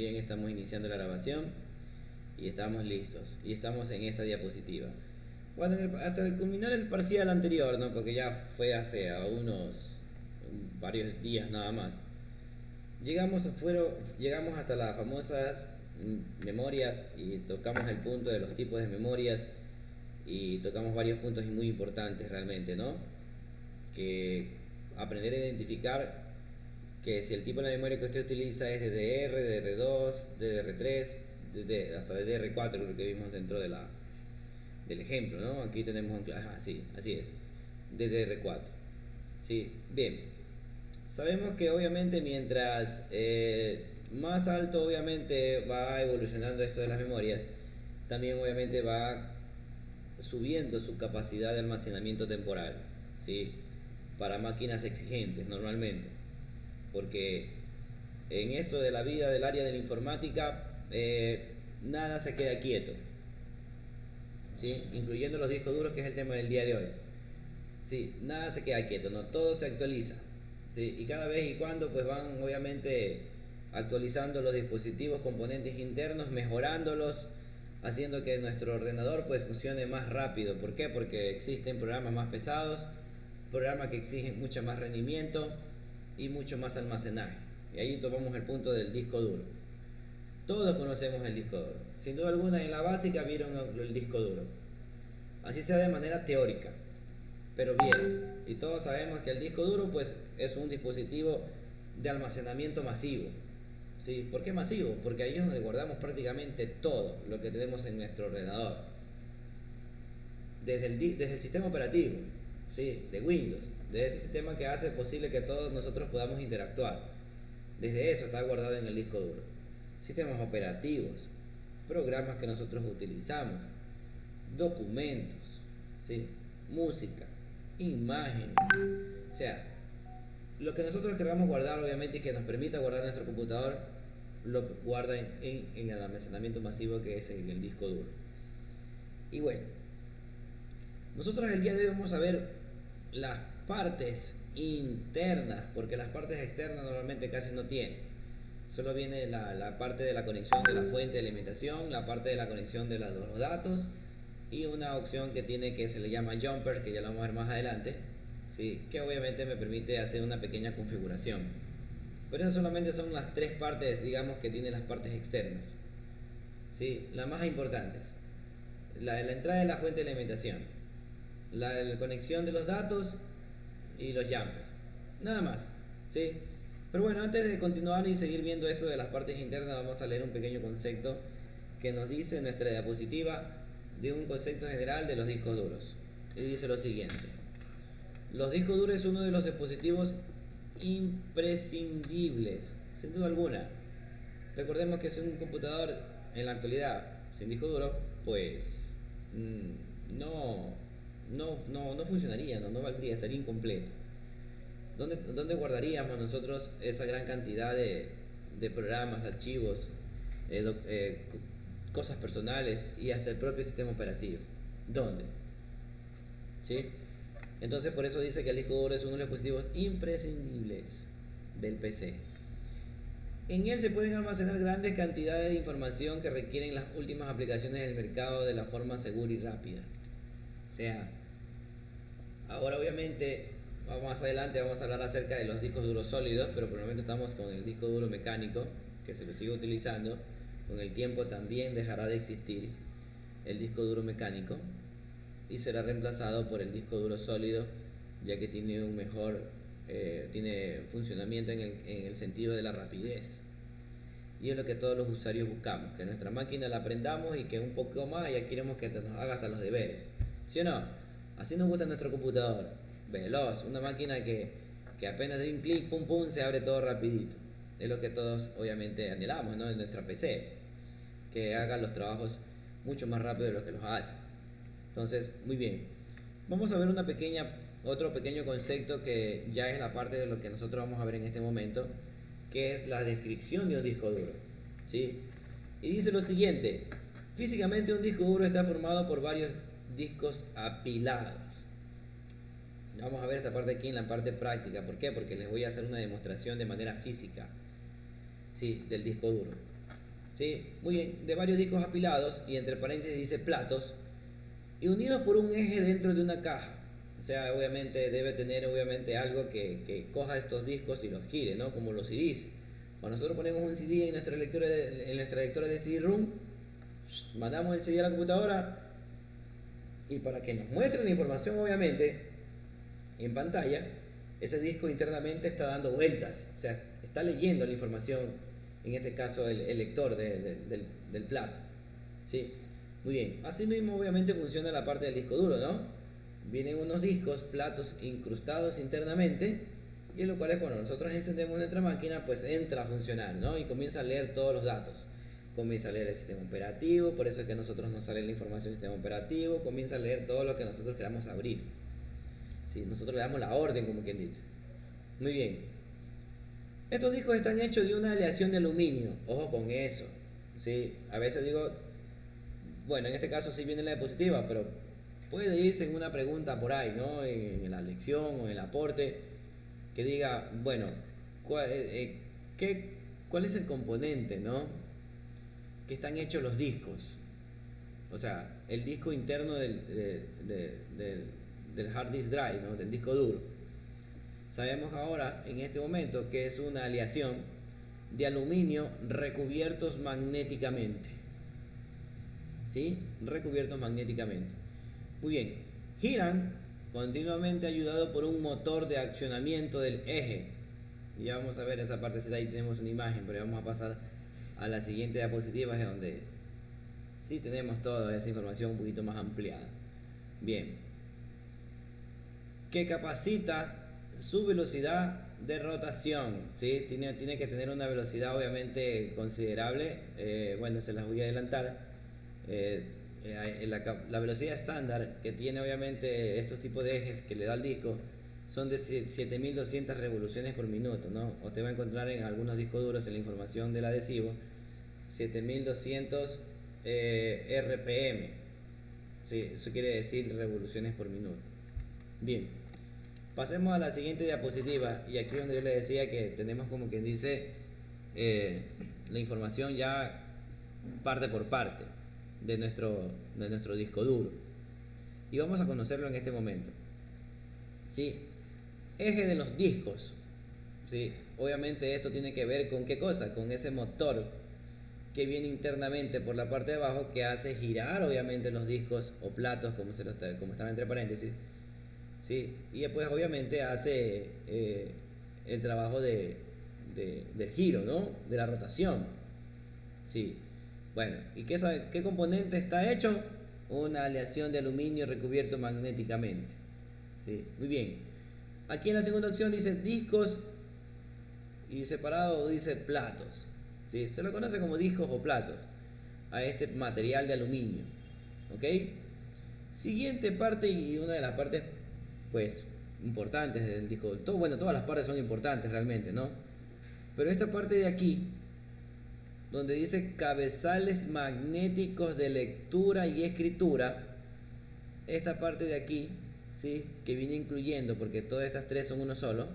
Bien, estamos iniciando la grabación y estamos listos. Y estamos en esta diapositiva. Bueno, hasta culminar el parcial anterior, ¿no? Porque ya fue hace unos varios días nada más. Llegamos hasta las famosas memorias y tocamos el punto de los tipos de memorias y tocamos varios puntos muy importantes realmente, ¿no? Que aprender a identificar que si el tipo de memoria que usted utiliza es DDR, DDR2, DDR3, hasta DDR4, creo que vimos dentro del ejemplo, ¿no? Aquí tenemos, sí, así es, DDR4. Sí, bien. Sabemos que obviamente mientras más alto obviamente va evolucionando esto de las memorias, también obviamente va subiendo su capacidad de almacenamiento temporal, ¿sí? Para máquinas exigentes normalmente, porque en esto de la vida del área de la informática nada se queda quieto, ¿sí? Incluyendo los discos duros, que es el tema del día de hoy. Sí, nada se queda quieto, no, todo se actualiza, ¿sí? Y cada vez y cuando pues van obviamente actualizando los dispositivos, componentes internos, mejorándolos, haciendo que nuestro ordenador pues funcione más rápido. ¿Por qué? Porque existen programas más pesados, programas que exigen mucho más rendimiento y mucho más almacenaje. Y ahí tomamos el punto del disco duro. Todos conocemos el disco duro. Sin duda alguna en la básica vieron el disco duro. Así sea de manera teórica. Pero bien, y todos sabemos que el disco duro pues es un dispositivo de almacenamiento masivo. ¿Sí? ¿Por qué masivo? Porque ahí es donde guardamos prácticamente todo lo que tenemos en nuestro ordenador. Desde el sistema operativo, ¿sí? De Windows, de ese sistema que hace posible que todos nosotros podamos interactuar. Desde eso está guardado en el disco duro. Sistemas operativos, programas que nosotros utilizamos, documentos, ¿sí? Música, imágenes, o sea, lo que nosotros queramos guardar obviamente y que nos permita guardar nuestro computador lo guarda en el almacenamiento masivo que es en el disco duro. Y bueno, nosotros el día de hoy vamos a ver las partes internas, porque las partes externas normalmente casi no tienen. Solo viene la parte de la conexión de la fuente de alimentación, la parte de la conexión de los datos y una opción que tiene que se le llama jumper, que ya lo vamos a ver más adelante, ¿sí? Que obviamente me permite hacer una pequeña configuración. Pero eso solamente son las tres partes, digamos, que tienen las partes externas, ¿sí? Las más importantes: la entrada de la fuente de alimentación, la conexión de los datos y los jumpers. Nada más, ¿sí? Pero bueno, antes de continuar y seguir viendo esto de las partes internas, vamos a leer un pequeño concepto que nos dice nuestra diapositiva de un concepto general de los discos duros. Y dice lo siguiente: los discos duros es uno de los dispositivos imprescindibles, sin duda alguna. Recordemos que si un computador en la actualidad sin disco duro, pues no funcionaría, no valdría, estaría incompleto. ¿Dónde guardaríamos nosotros esa gran cantidad de programas, archivos, cosas personales y hasta el propio sistema operativo? ¿Dónde? ¿Sí? Entonces por eso dice que el disco duro es uno de los dispositivos imprescindibles del PC. En él se pueden almacenar grandes cantidades de información que requieren las últimas aplicaciones del mercado de la forma segura y rápida. O sea, ahora obviamente más adelante vamos a hablar acerca de los discos duros sólidos, pero por el momento estamos con el disco duro mecánico, que se lo sigue utilizando. Con el tiempo también dejará de existir el disco duro mecánico y será reemplazado por el disco duro sólido, ya que tiene un mejor tiene funcionamiento en el sentido de la rapidez. Y es lo que todos los usuarios buscamos, que nuestra máquina la aprendamos y que un poco más ya queremos que nos haga hasta los deberes. ¿Sí o no? Así nos gusta nuestro computador, veloz, una máquina que apenas de un clic, pum pum, se abre todo rapidito. Es lo que todos obviamente anhelamos, ¿no? En nuestra PC, que haga los trabajos mucho más rápido de lo que los hace. Entonces, muy bien. Vamos a ver otro pequeño concepto que ya es la parte de lo que nosotros vamos a ver en este momento, que es la descripción de un disco duro, ¿sí? Y dice lo siguiente: físicamente un disco duro está formado por varios discos apilados. Vamos a ver esta parte aquí en la parte práctica. ¿Por qué? Porque les voy a hacer una demostración de manera física, ¿sí? Del disco duro. ¿sí? Muy bien, de varios discos apilados y entre paréntesis dice platos y unidos por un eje dentro de una caja. O sea, obviamente debe tener obviamente algo que coja estos discos y los gire, ¿no? Como los CDs. Cuando nosotros ponemos un CD en nuestra lectora de CD-ROOM, mandamos el CD a la computadora y para que nos muestre la información obviamente en pantalla, ese disco internamente está dando vueltas, o sea, está leyendo la información, en este caso el lector del plato. ¿Sí? Muy bien, así mismo obviamente funciona la parte del disco duro, ¿no? Vienen unos discos, platos incrustados internamente, y en lo cual es cuando nosotros encendemos nuestra máquina, pues entra a funcionar, ¿no? Y comienza a leer todos los datos. Comienza a leer el sistema operativo, por eso es que a nosotros nos sale la información del sistema operativo, comienza a leer todo lo que nosotros queramos abrir. ¿Sí? Nosotros le damos la orden, como quien dice. Muy bien. Estos discos están hechos de una aleación de aluminio. Ojo con eso. ¿Sí? A veces digo, bueno, en este caso sí viene la diapositiva, pero puede irse en una pregunta por ahí, ¿no? En la lección o en el aporte, que diga, bueno, ¿qué, ¿cuál es el componente, ¿no? Que están hechos los discos. O sea, el disco interno del hard disk drive, ¿no? Del disco duro. Sabemos ahora, en este momento, que es una aleación de aluminio recubiertos magnéticamente. ¿Sí? Recubiertos magnéticamente. Muy bien. Giran continuamente ayudado por un motor de accionamiento del eje. Y ya vamos a ver esa partecita, ahí tenemos una imagen, pero vamos a pasar a la siguiente diapositiva, es donde sí tenemos toda esa información un poquito más ampliada. Bien. Que capacita su velocidad de rotación, ¿sí? Tiene que tener una velocidad obviamente considerable. Bueno, se las voy a adelantar. La velocidad estándar que tiene obviamente estos tipos de ejes que le da el disco son de 7200 revoluciones por minuto, ¿no? O te va a encontrar en algunos discos duros en la información del adhesivo 7200 RPM, ¿sí? Eso quiere decir revoluciones por minuto. Bien, pasemos a la siguiente diapositiva y aquí donde yo le decía que tenemos como quien dice la información ya parte por parte de nuestro disco duro y vamos a conocerlo en este momento. ¿Sí? Eje de los discos. ¿Sí? Obviamente esto tiene que ver con qué cosa, con ese motor que viene internamente por la parte de abajo que hace girar obviamente los discos o platos como estaba entre paréntesis. ¿Sí? Y después obviamente hace el trabajo del giro, ¿no? De la rotación. ¿Sí? Bueno, ¿y qué componente está hecho? Una aleación de aluminio recubierto magnéticamente. ¿Sí? Muy bien. Aquí en la segunda opción dice discos y separado dice platos. ¿Sí? Se lo conoce como discos o platos a este material de aluminio. ¿Ok? Siguiente parte y una de las partes pues importantes del disco. Bueno, todas las partes son importantes realmente, ¿no? Pero esta parte de aquí, donde dice cabezales magnéticos de lectura y escritura, esta parte de aquí, ¿sí? Que viene incluyendo, porque todas estas tres son uno solo,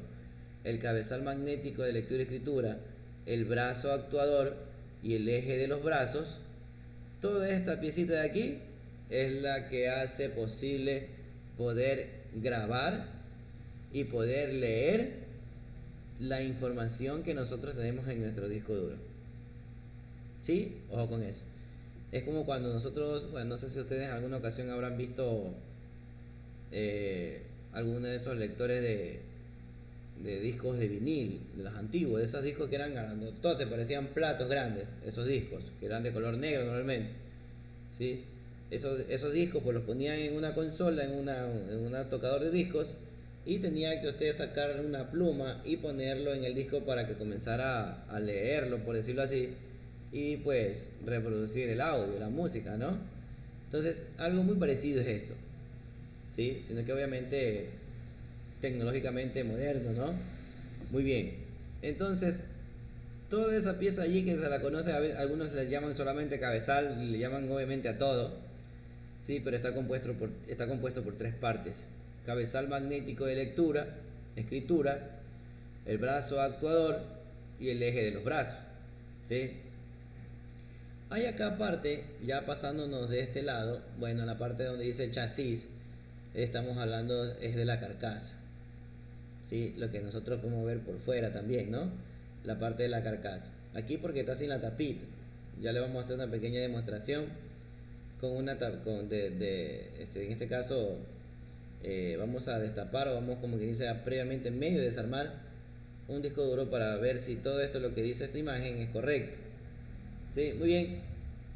el cabezal magnético de lectura y escritura, el brazo actuador y el eje de los brazos, toda esta piecita de aquí es la que hace posible poder grabar y poder leer la información que nosotros tenemos en nuestro disco duro. ¿Sí? Ojo con eso. Es como cuando nosotros, bueno, no sé si ustedes en alguna ocasión habrán visto alguno de esos lectores de discos de vinil, de los antiguos, de esos discos que eran grandototes, parecían platos grandes, esos discos, que eran de color negro normalmente. ¿Sí? Esos discos pues los ponían en una consola, en un tocador de discos, y tenía que usted sacar una pluma y ponerlo en el disco para que comenzara a leerlo, por decirlo así, y pues reproducir el audio, la música, ¿no? Entonces, algo muy parecido es esto, ¿sí? Sino que obviamente tecnológicamente moderno, ¿no? Muy bien. Entonces, toda esa pieza allí que se la conoce, algunos le llaman solamente cabezal, le llaman obviamente a todo, sí, pero está compuesto por tres partes: cabezal magnético de lectura, escritura, el brazo actuador y el eje de los brazos, ¿sí? Hay acá aparte, ya pasándonos de este lado, bueno, la parte donde dice chasis, estamos hablando es de la carcasa, ¿sí? Lo que nosotros podemos ver por fuera también, ¿no? La parte de la carcasa. Aquí porque está sin la tapita. Ya le vamos a hacer una pequeña demostración con una en este caso vamos a destapar o vamos como que dice previamente medio desarmar un disco duro para ver si todo esto lo que dice esta imagen es correcto. Sí, muy bien.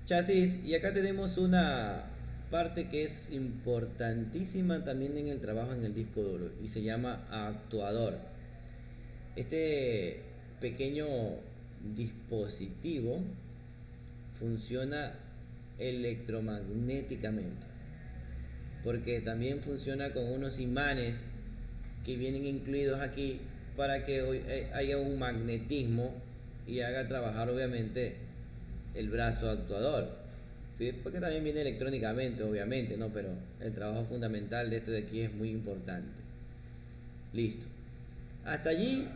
Chasis, y acá tenemos una parte que es importantísima también en el trabajo en el disco duro y se llama actuador. Este pequeño dispositivo funciona electromagnéticamente porque también funciona con unos imanes que vienen incluidos aquí para que haya un magnetismo y haga trabajar obviamente el brazo actuador, ¿sí? Porque también viene electrónicamente obviamente, ¿no? Pero el trabajo fundamental de esto de aquí es muy importante. Listo. Hasta allí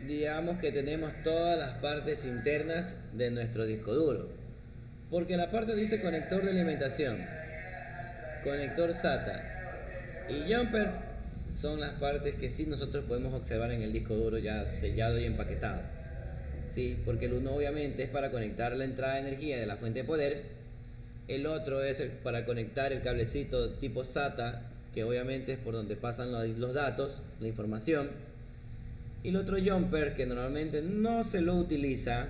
digamos que tenemos todas las partes internas de nuestro disco duro, porque la parte dice conector de alimentación, conector SATA y jumpers son las partes que sí nosotros podemos observar en el disco duro ya sellado y empaquetado, ¿sí? Porque el uno obviamente es para conectar la entrada de energía de la fuente de poder, el otro es para conectar el cablecito tipo SATA, que obviamente es por donde pasan los datos, la información, y el otro jumper que normalmente no se lo utiliza,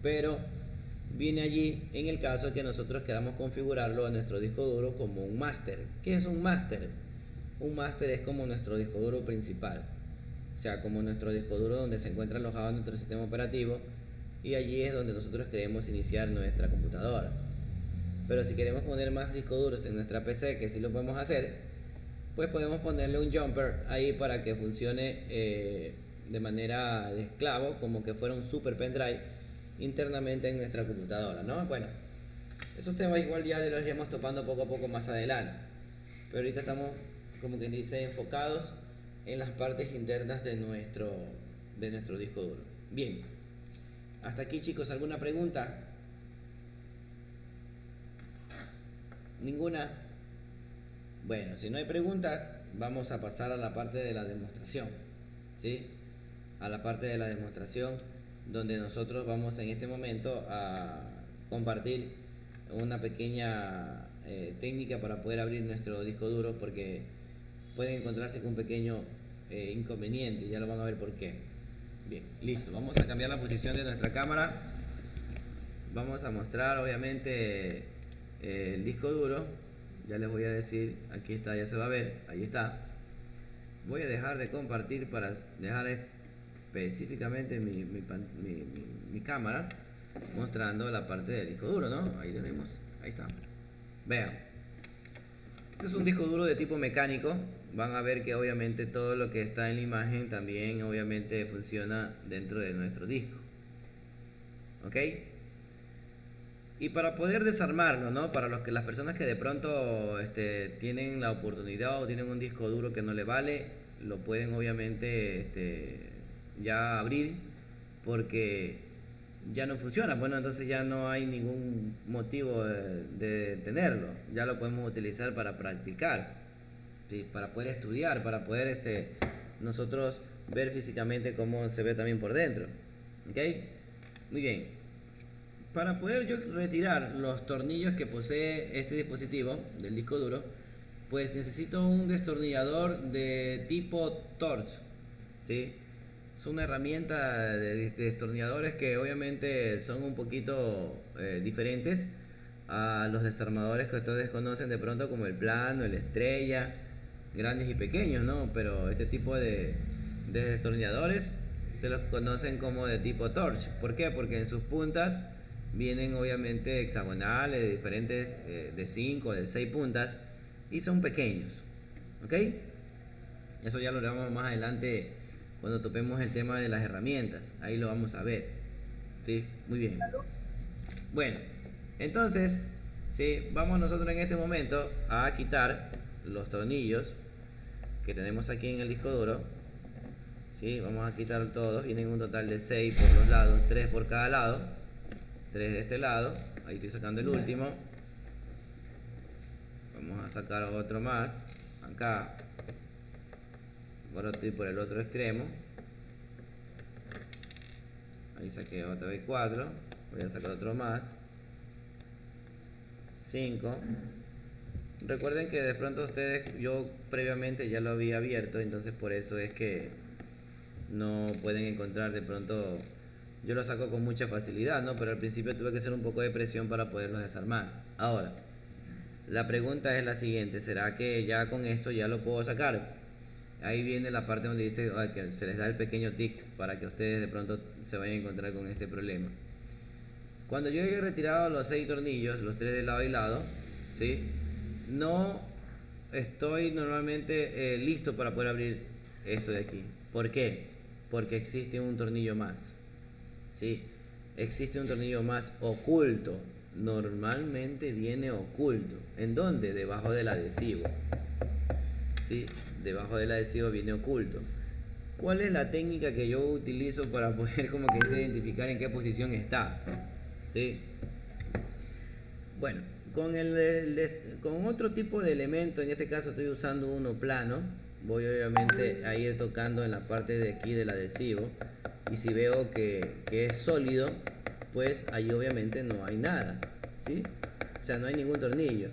pero viene allí en el caso que nosotros queramos configurarlo a nuestro disco duro como un máster. ¿Qué es un máster? Un máster es como nuestro disco duro principal, o sea, como nuestro disco duro donde se encuentra alojado nuestro sistema operativo, y allí es donde nosotros queremos iniciar nuestra computadora. Pero si queremos poner más discos duros en nuestra PC, que sí lo podemos hacer, pues podemos ponerle un jumper ahí para que funcione de manera de esclavo, como que fuera un super pendrive internamente en nuestra computadora, ¿no? Bueno, esos temas igual ya los iremos topando poco a poco más adelante, pero ahorita estamos, como quien dice, enfocados en las partes internas de nuestro disco duro. Bien, hasta aquí chicos, ¿alguna pregunta? ¿Ninguna? Bueno, si no hay preguntas, vamos a pasar a la parte de la demostración, ¿sí? A la parte de la demostración donde nosotros vamos en este momento a compartir una pequeña técnica para poder abrir nuestro disco duro, porque pueden encontrarse con un pequeño inconveniente, ya lo van a ver por qué. Bien, listo, vamos a cambiar la posición de nuestra cámara, vamos a mostrar obviamente el disco duro. Ya les voy a decir, aquí está, ya se va a ver, ahí está. Voy a dejar de compartir para dejar específicamente mi cámara mostrando la parte del disco duro, ¿no? Ahí tenemos, ahí está. Vean, este es un disco duro de tipo mecánico. Van a ver que obviamente todo lo que está en la imagen también obviamente funciona dentro de nuestro disco, ¿ok? Y para poder desarmarlo, ¿no? Para las personas que de pronto tienen la oportunidad o tienen un disco duro que no le vale, lo pueden obviamente ya abrir porque ya no funciona. Bueno, entonces ya no hay ningún motivo de tenerlo. Ya lo podemos utilizar para practicar, ¿sí? Para poder estudiar, para poder nosotros ver físicamente cómo se ve también por dentro. ¿Ok? Muy bien. Para poder yo retirar los tornillos que posee este dispositivo del disco duro, pues necesito un destornillador de tipo Torx, ¿sí? Es una herramienta de destornilladores que obviamente son un poquito diferentes a los desarmadores que ustedes conocen de pronto, como el plano, el estrella, grandes y pequeños, ¿no? Pero este tipo de destornilladores se los conocen como de tipo Torx. ¿Por qué? Porque en sus puntas vienen obviamente hexagonales de diferentes, de 5 de 6 puntas, y son pequeños, ¿ok? Eso ya lo veremos más adelante cuando topemos el tema de las herramientas, ahí lo vamos a ver, ¿sí? Muy bien. Bueno, entonces, ¿sí? Vamos nosotros en este momento a quitar los tornillos que tenemos aquí en el disco duro, ¿sí? Vamos a quitar todos, vienen un total de 6 por los lados, 3 por cada lado, 3 de este lado, ahí estoy sacando el último. Vamos a sacar otro más acá. Ahora estoy por el otro extremo. Ahí saqué otra vez 4. Voy a sacar otro más. 5. Recuerden que de pronto ustedes, yo previamente ya lo había abierto, entonces por eso es que no pueden encontrar de pronto. Yo lo saco con mucha facilidad, ¿no? Pero al principio tuve que hacer un poco de presión para poderlos desarmar. Ahora, la pregunta es la siguiente: ¿será que ya con esto ya lo puedo sacar? Ahí viene la parte donde dice que se les da el pequeño tips para que ustedes de pronto se vayan a encontrar con este problema. Cuando yo he retirado los 6 tornillos, los 3 de lado y lado, ¿sí? No estoy normalmente listo para poder abrir esto de aquí. ¿Por qué? Porque existe un tornillo más, ¿sí? Existe un tornillo más oculto. Normalmente viene oculto. ¿En dónde? Debajo del adhesivo, ¿sí? Debajo del adhesivo viene oculto. ¿Cuál es la técnica que yo utilizo para poder como que dice identificar en qué posición está? ¿Sí? Bueno, con otro tipo de elemento, en este caso estoy usando uno plano. Voy obviamente a ir tocando en la parte de aquí del adhesivo, y si veo que es sólido, pues ahí obviamente no hay nada, ¿sí? O sea, no hay ningún tornillo.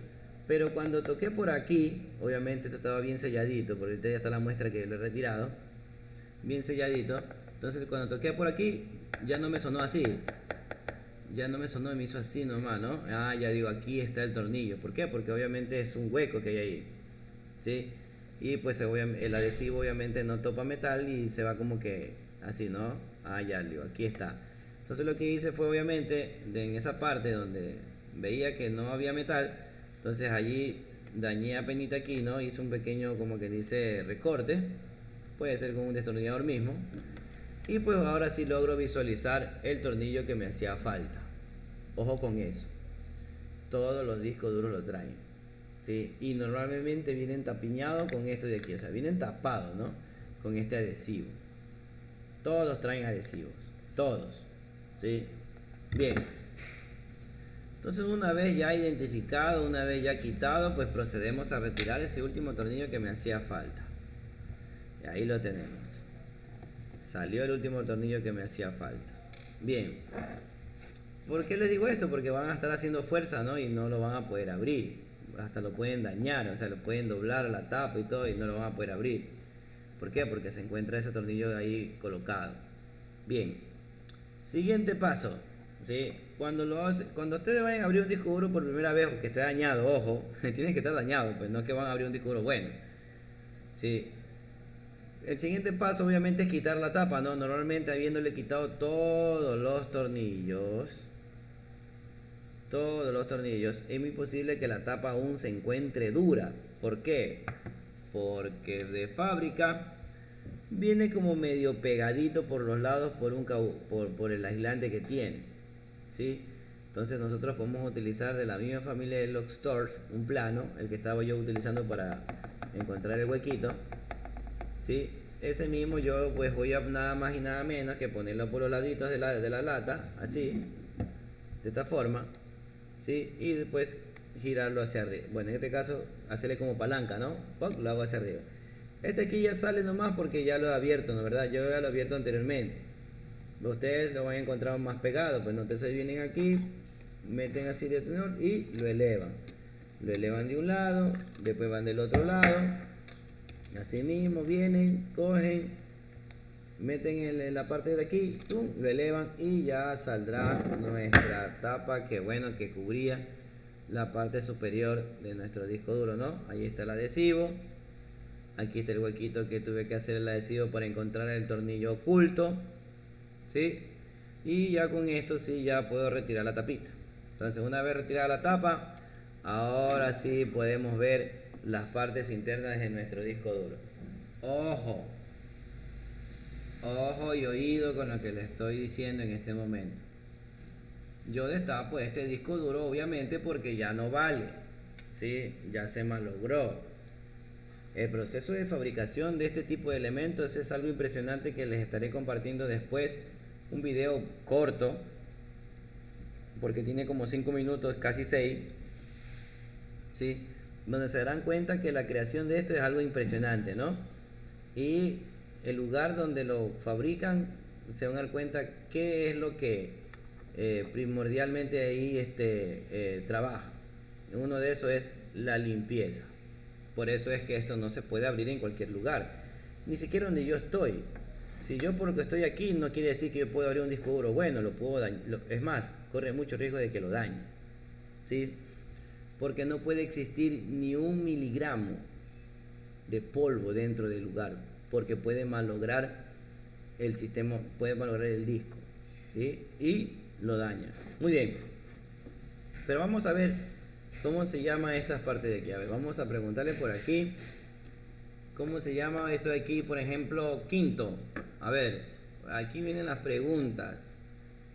Pero cuando toqué por aquí, obviamente esto estaba bien selladito, porque ahorita ya está la muestra que lo he retirado, bien selladito. Entonces cuando toqué por aquí, ya no me sonó así, ya no me sonó, me hizo así nomás, ¿no? Ah, ya digo, aquí está el tornillo. ¿Por qué? Porque obviamente es un hueco que hay ahí, ¿sí? Y pues el adhesivo obviamente no topa metal y se va como que así, ¿no? Ah, ya digo, aquí está. Entonces lo que hice fue obviamente en esa parte donde veía que no había metal, entonces allí dañé apenita aquí, ¿no? Hice un pequeño, como que dice, recorte. Puede ser con un destornillador mismo. Y pues ahora sí logro visualizar el tornillo que me hacía falta. Ojo con eso. Todos los discos duros lo traen, ¿sí? Y normalmente vienen tapiñados con esto de aquí. O sea, vienen tapados, ¿no? Con este adhesivo. Todos traen adhesivos. Todos, ¿sí? Bien. Entonces una vez ya identificado, una vez ya quitado, pues procedemos a retirar ese último tornillo que me hacía falta. Y ahí lo tenemos. Salió el último tornillo que me hacía falta. Bien. ¿Por qué les digo esto? Porque van a estar haciendo fuerza, ¿no? Y no lo van a poder abrir. Hasta lo pueden dañar, o sea, lo pueden doblar la tapa y todo y no lo van a poder abrir. ¿Por qué? Porque se encuentra ese tornillo ahí colocado. Bien. Siguiente paso, ¿sí? Cuando ustedes vayan a abrir un disco duro por primera vez, que esté dañado, ojo, tiene que estar dañado, pues no es que van a abrir un disco duro bueno, ¿sí? El siguiente paso obviamente es quitar la tapa, ¿no? Normalmente habiéndole quitado todos los tornillos, es muy posible que la tapa aún se encuentre dura. ¿Por qué? Porque de fábrica viene como medio pegadito por los lados por el aislante que tiene, ¿sí? Entonces nosotros podemos utilizar de la misma familia de Lock Stores un plano, el que estaba yo utilizando para encontrar el huequito, ¿sí? Ese mismo yo pues voy a nada más y nada menos que ponerlo por los laditos de la lata, así, de esta forma, ¿sí? Y después girarlo hacia arriba. Bueno, en este caso hacerle como palanca, ¿no? ¡Poc! Lo hago hacia arriba. Este aquí ya sale nomás porque ya lo he abierto, ¿no? ¿Verdad? Yo ya lo he abierto anteriormente. Ustedes lo van a encontrar más pegado, pues entonces vienen aquí, meten así de tenor y lo elevan. Lo elevan de un lado, después van del otro lado. Así mismo vienen, cogen, meten en la parte de aquí, ¡tum!, lo elevan y ya saldrá nuestra tapa que bueno, que cubría la parte superior de nuestro disco duro, ¿no? Ahí está el adhesivo. Aquí está el huequito que tuve que hacer el adhesivo para encontrar el tornillo oculto, ¿sí? Y ya con esto sí ya puedo retirar la tapita. Entonces una vez retirada la tapa, ahora sí podemos ver las partes internas de nuestro disco duro. Ojo, ojo y oído con lo que les estoy diciendo en este momento. Yo destapo este disco duro obviamente porque ya no vale, ¿sí? Ya se malogró. El proceso de fabricación de este tipo de elementos es algo impresionante que les estaré compartiendo después. Un video corto porque tiene como 5 minutos, casi 6, ¿sí? Donde se darán cuenta que la creación de esto es algo impresionante, ¿no? Y el lugar donde lo fabrican, se van a dar cuenta qué es lo que primordialmente ahí trabaja. Uno de esos es la limpieza. Por eso es que esto no se puede abrir en cualquier lugar, ni siquiera donde yo estoy. Si yo porque estoy aquí no quiere decir que yo puedo abrir un disco duro bueno, lo puedo dañar, es más, corre mucho riesgo de que lo dañe, ¿sí? Porque no puede existir ni un miligramo de polvo dentro del lugar, porque puede malograr el sistema, puede malograr el disco, ¿sí? Y lo daña. Muy bien, pero vamos a ver cómo se llama estas partes de aquí. A ver, vamos a preguntarle por aquí cómo se llama esto de aquí, por ejemplo, quinto. A ver, aquí vienen las preguntas.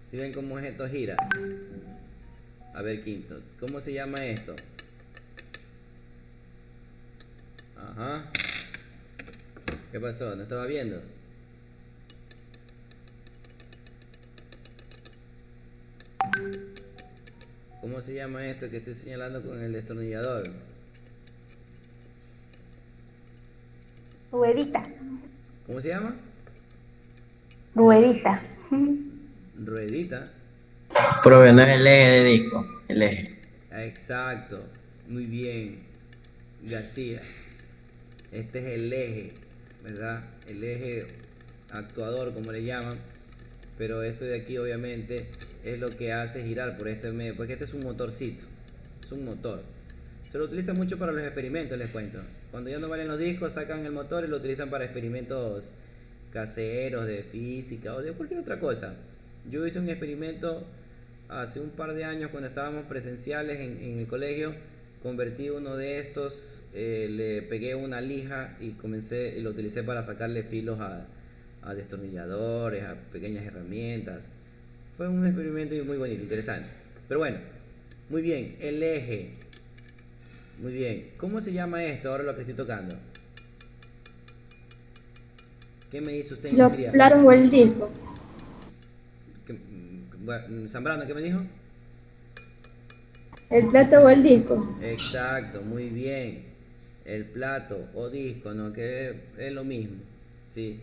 Si ven cómo esto gira. A ver, quinto, ¿cómo se llama esto? Ajá. ¿Qué pasó? ¿No estaba viendo? ¿Cómo se llama esto que estoy señalando con el destornillador? Ruedita. ¿Cómo se llama? Ruedita. Ruedita. Profe, no es el eje de disco, el eje. Exacto. Muy bien, García. Este es el eje, ¿verdad? El eje actuador, como le llaman. Pero esto de aquí obviamente es lo que hace girar por este medio, porque este es un motorcito, es un motor. Se lo utiliza mucho para los experimentos, les cuento. Cuando ya no valen los discos, sacan el motor y lo utilizan para experimentos caseros de física o de cualquier otra cosa. Yo hice un experimento hace un par de años cuando estábamos presenciales en el colegio. Convertí uno de estos, le pegué una lija y comencé y lo utilicé para sacarle filos a destornilladores, a pequeñas herramientas. Fue un experimento muy bonito, interesante. Pero bueno, muy bien, el eje. Muy bien, ¿cómo se llama esto ahora lo que estoy tocando? ¿Qué me dice usted, Los Ingrid? platos o el disco. Zambrano, ¿qué me dijo? El plato o el disco. Exacto, muy bien. El plato o disco, ¿no? Que es lo mismo, ¿sí?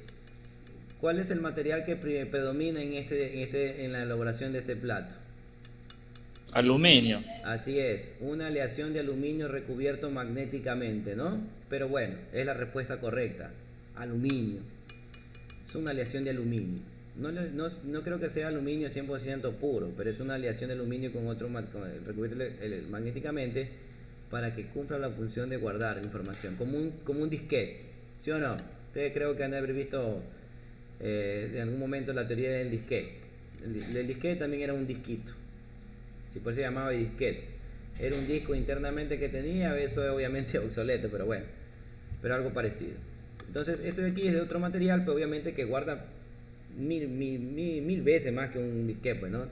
¿Cuál es el material que predomina en la elaboración de este plato? Aluminio. Así es, una aleación de aluminio recubierto magnéticamente, ¿no? Pero bueno, es la respuesta correcta. Aluminio. Es una aleación de aluminio. No creo que sea aluminio 100% puro, pero es una aleación de aluminio con otro recubierto magnéticamente para que cumpla la función de guardar información, como un disquete, ¿sí o no? Ustedes creo que han de haber visto en algún momento la teoría del disquete. El disquete también era un disquito, si por eso se llamaba disquete. Era un disco internamente que tenía, eso es obviamente obsoleto, pero bueno, pero algo parecido. Entonces esto de aquí es de otro material, pero obviamente que guarda mil veces más que un disquete, pues, ¿no?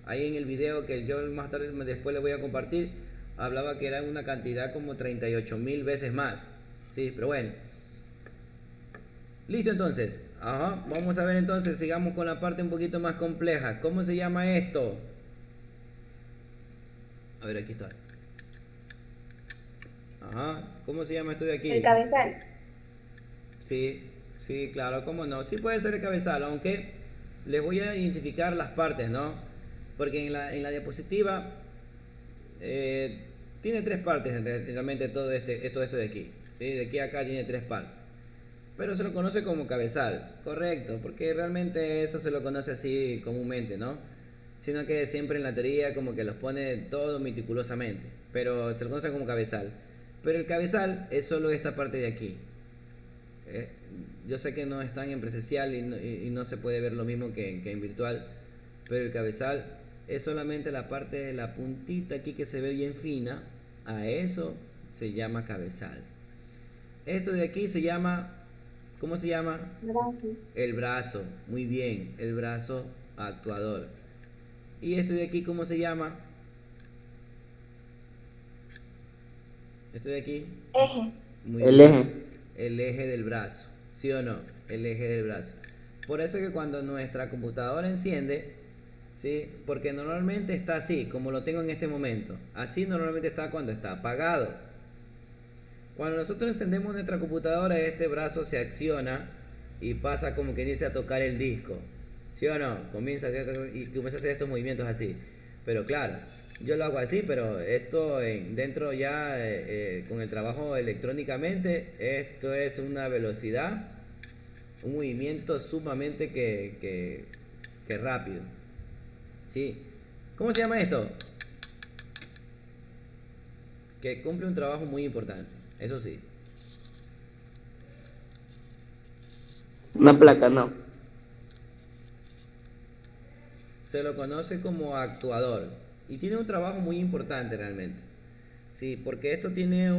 Ahí en el video que yo más tarde después le voy a compartir, hablaba que era una cantidad como 38.000 veces más, sí, pero bueno. Listo entonces, ajá, vamos a ver entonces, sigamos con la parte un poquito más compleja. ¿Cómo se llama esto? A ver, aquí está. Ajá, ¿cómo se llama esto de El aquí? cabezal. Sí, sí, claro, cómo no. Sí puede ser el cabezal, aunque les voy a identificar las partes, ¿no? Porque en la diapositiva eh, tiene tres partes realmente todo esto de aquí. ¿Sí? De aquí a acá tiene tres partes. Pero se lo conoce como cabezal, correcto, porque realmente eso se lo conoce así comúnmente, ¿no? Sino que siempre en la teoría como que los pone todo meticulosamente, pero se lo conoce como cabezal. Pero el cabezal es solo esta parte de aquí. Eh, yo sé que no están en presencial y no se puede ver lo mismo que en virtual, pero el cabezal es solamente la parte de la puntita aquí que se ve bien fina. A eso se llama cabezal. Esto de aquí se llama, ¿cómo se llama? Brazo. El brazo, muy bien, el brazo actuador. ¿Y esto de aquí cómo se llama? Esto de aquí, Eje. muy El bien, eje. el eje del brazo, ¿sí o no? El eje del brazo. Por eso que cuando nuestra computadora enciende, ¿sí? Porque normalmente está así, como lo tengo en este momento. Así normalmente está cuando está apagado. Cuando nosotros encendemos nuestra computadora, este brazo se acciona y pasa como que dice a tocar el disco. ¿Sí o no? Comienza a hacer estos movimientos así. Pero claro, yo lo hago así, pero esto dentro ya con el trabajo electrónicamente, esto es una velocidad, un movimiento sumamente que rápido. ¿Sí? ¿Cómo se llama esto? Que cumple un trabajo muy importante, eso sí. Una placa, no. Se lo conoce como actuador y tiene un trabajo muy importante realmente. Sí, porque esto tiene,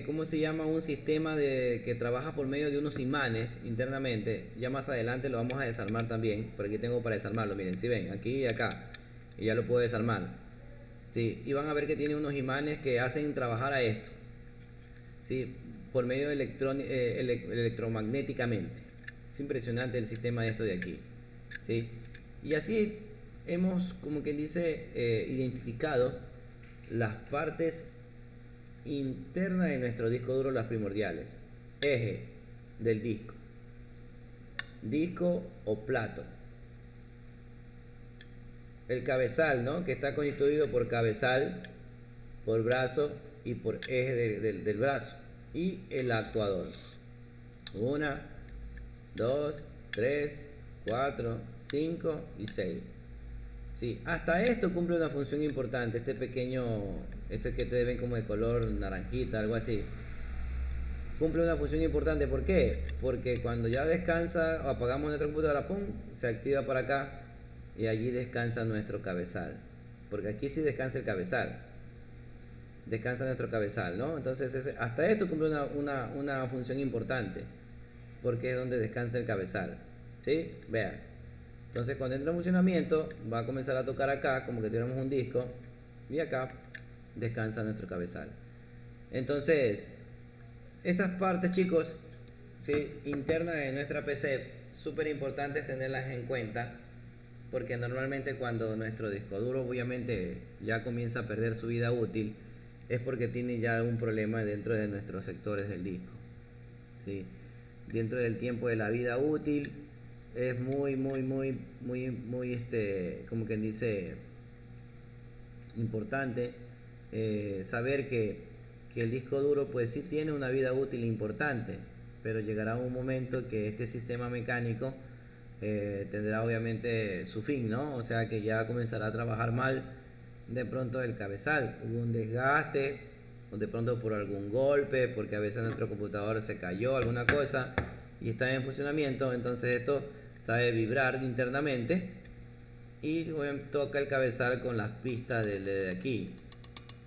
¿cómo se llama? Un sistema que trabaja por medio de unos imanes internamente. Ya más adelante lo vamos a desarmar también, pero aquí tengo para desarmarlo, miren, si ven, aquí y acá, y ya lo puedo desarmar. Sí, y van a ver que tiene unos imanes que hacen trabajar a esto, sí, por medio electromagnéticamente. Es impresionante el sistema de esto de aquí, ¿sí? Y así hemos, como quien dice, identificado las partes internas de nuestro disco duro, las primordiales. Eje del disco o plato. El cabezal, ¿no? Que está constituido por cabezal, por brazo y por eje del brazo. Y el actuador. 1, 2, 3, 4, 5 y 6. Sí, hasta esto cumple una función importante. Este pequeño, este que te ven como de color naranjita, algo así, cumple una función importante. ¿Por qué? Porque cuando ya descansa o apagamos nuestra computadora, ¡pum!, se activa para acá y allí descansa nuestro cabezal. Porque aquí sí descansa el cabezal. Descansa nuestro cabezal, ¿no? Entonces hasta esto cumple una función importante, porque es donde descansa el cabezal, ¿sí? Vean. Entonces cuando entra en funcionamiento va a comenzar a tocar acá como que tuviéramos un disco y acá descansa nuestro cabezal. Entonces estas partes, chicos, ¿sí?, internas de nuestra PC, súper importantes tenerlas en cuenta, porque normalmente cuando nuestro disco duro obviamente ya comienza a perder su vida útil, es porque tiene ya algún problema dentro de nuestros sectores del disco, ¿sí? Dentro del tiempo de la vida útil es muy como quien dice, importante saber que el disco duro pues sí tiene una vida útil importante, pero llegará un momento que este sistema mecánico tendrá obviamente su fin, ¿no? O sea que ya comenzará a trabajar mal de pronto el cabezal, hubo un desgaste, o de pronto por algún golpe, porque a veces nuestro computador se cayó, alguna cosa, y está en funcionamiento, entonces esto sabe vibrar internamente y toca el cabezal con las pistas de aquí,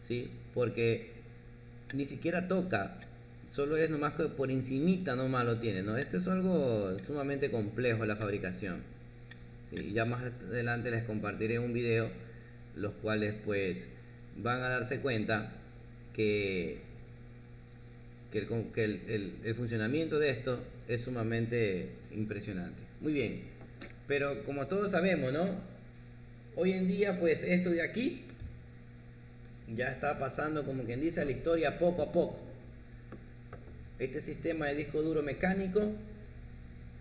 ¿sí? Porque ni siquiera toca, solo es nomás que por encimita nomás lo tiene, ¿no? Esto es algo sumamente complejo, la fabricación, ¿sí? Ya más adelante les compartiré un video, los cuales pues van a darse cuenta que el funcionamiento de esto es sumamente impresionante. Muy bien, pero como todos sabemos, ¿no? Hoy en día pues esto de aquí ya está pasando, como quien dice, a la historia poco a poco. Este sistema de disco duro mecánico,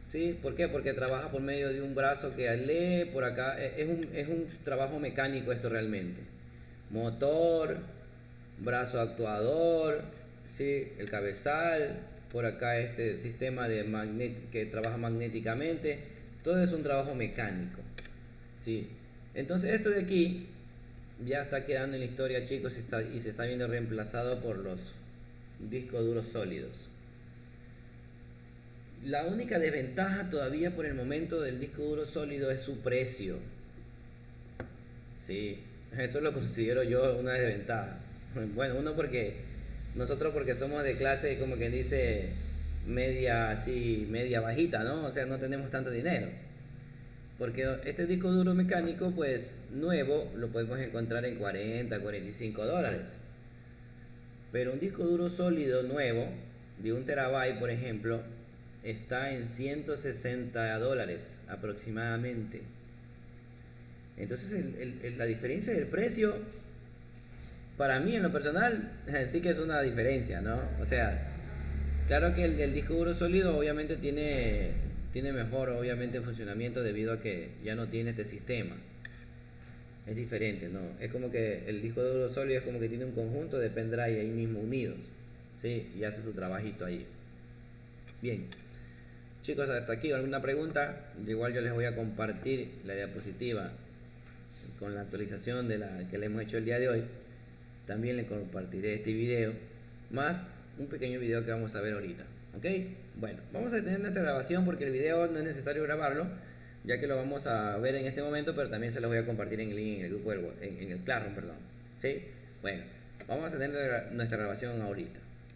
¿sí? ¿Por qué? Porque trabaja por medio de un brazo que lee por acá. Es un trabajo mecánico esto realmente. Motor, brazo actuador, ¿sí?, el cabezal, por acá este sistema que trabaja magnéticamente. Todo es un trabajo mecánico, ¿sí? Entonces esto de aquí ya está quedando en la historia, chicos, y se está viendo reemplazado por los discos duros sólidos. La única desventaja todavía por el momento del disco duro sólido es su precio. Sí, eso lo considero yo una desventaja. Bueno, nosotros porque somos de clase, como quien dice, media así, media bajita, ¿no? O sea, no tenemos tanto dinero. Porque este disco duro mecánico, pues nuevo, lo podemos encontrar en 40, 45 dólares. Pero un disco duro sólido nuevo, de 1 terabyte, por ejemplo, está en $160 aproximadamente. Entonces la diferencia del precio, para mí en lo personal, sí que es una diferencia, ¿no? O sea, claro que el disco duro sólido obviamente tiene mejor obviamente funcionamiento debido a que ya no tiene este sistema. Es diferente, ¿no? Es como que el disco duro sólido es como que tiene un conjunto de pendrive ahí mismo unidos, ¿sí? Y hace su trabajito ahí. Bien. Chicos, hasta aquí alguna pregunta. Igual yo les voy a compartir la diapositiva con la actualización de la que le hemos hecho el día de hoy. También les compartiré este video más un pequeño video que vamos a ver ahorita. ¿Ok? Bueno, vamos a detener nuestra grabación porque el video no es necesario grabarlo, ya que lo vamos a ver en este momento, pero también se los voy a compartir en el link en el grupo en el Classroom, perdón. ¿Sí? Bueno, vamos a tener nuestra grabación ahorita.